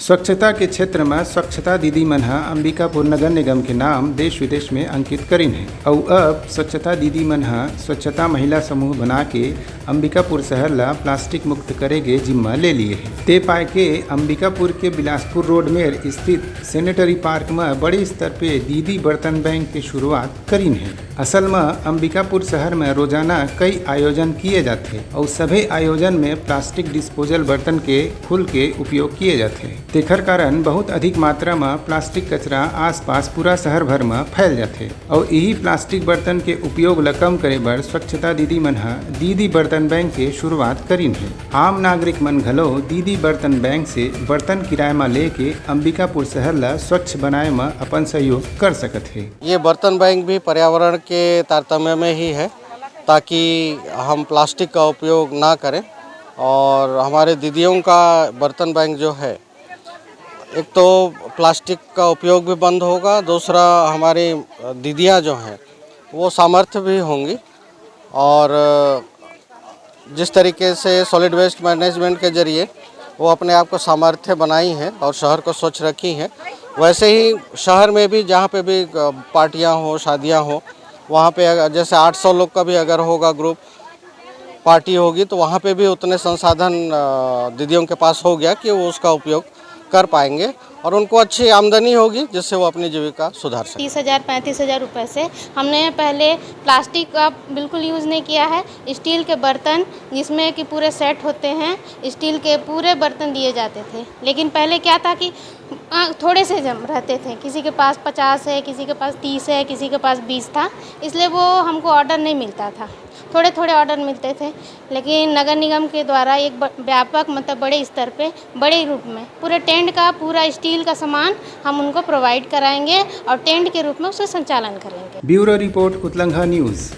स्वच्छता के क्षेत्र में स्वच्छता दीदी मन ह अंबिकापुर नगर निगम के नाम देश विदेश में अंकित करीन है और अब स्वच्छता दीदी मन ह स्वच्छता महिला समूह बना के अंबिकापुर शहर ला प्लास्टिक मुक्त करे के जिम्मा ले लिए है। ते पाए के अंबिकापुर के बिलासपुर रोड में स्थित सैनिटरी पार्क में बड़े स्तर पे दीदी बर्तन बैंक की शुरुआत करीन है। असल में अंबिकापुर शहर में रोजाना कई आयोजन किए जाते हैं और सभी आयोजन में प्लास्टिक डिस्पोजल बर्तन के खुल के उपयोग किए जाते हैं। तेखर कारण बहुत अधिक मात्रा में प्लास्टिक कचरा आसपास पूरा शहर भर में फैल जाते और यही प्लास्टिक बर्तन के उपयोग ला कम करे बर स्वच्छता दीदी मन ह दीदी बर्तन बैंक के शुरुआत करीन है। आम नागरिक मन घलो दीदी बर्तन बैंक से बर्तन किराए में लेके अंबिकापुर शहर ला स्वच्छ बनाए में अपन सहयोग कर सकत है। ये बर्तन बैंक भी पर्यावरण के तारतम्य में ही है ताकि हम प्लास्टिक का उपयोग ना करें और हमारे दीदियों का बर्तन बैंक जो है, एक तो प्लास्टिक का उपयोग भी बंद होगा, दूसरा हमारी दीदियां जो हैं वो सामर्थ्य भी होंगी और जिस तरीके से सॉलिड वेस्ट मैनेजमेंट के जरिए वो अपने आप को सामर्थ्य बनाई हैं और शहर को स्वच्छ रखी हैं, वैसे ही शहर में भी जहाँ पे भी पार्टियां हो, शादियां हो, वहाँ पे जैसे 800 लोग का भी अगर होगा ग्रुप पार्टी होगी तो वहाँ पे भी उतने संसाधन दीदियों के पास हो गया कि वो उसका उपयोग कर पाएंगे और उनको अच्छी आमदनी होगी जिससे वो अपनी जीविका सुधार सकें। 30,000 35,000 रुपये से हमने पहले प्लास्टिक का बिल्कुल यूज़ नहीं किया है। स्टील के बर्तन जिसमें कि पूरे सेट होते हैं, स्टील के पूरे बर्तन दिए जाते थे। लेकिन पहले क्या था कि थोड़े से जम रहते थे, किसी के पास 50 है, किसी के पास 30 है, किसी के पास 20 था, इसलिए वो हमको ऑर्डर नहीं मिलता था, थोड़े थोड़े ऑर्डर मिलते थे। लेकिन नगर निगम के द्वारा एक व्यापक मतलब बड़े स्तर पे बड़े रूप में पूरे टेंट का पूरा स्टील का सामान हम उनको प्रोवाइड कराएंगे और टेंट के रूप में उसका संचालन करेंगे। ब्यूरो रिपोर्ट उत्तलंघा न्यूज़।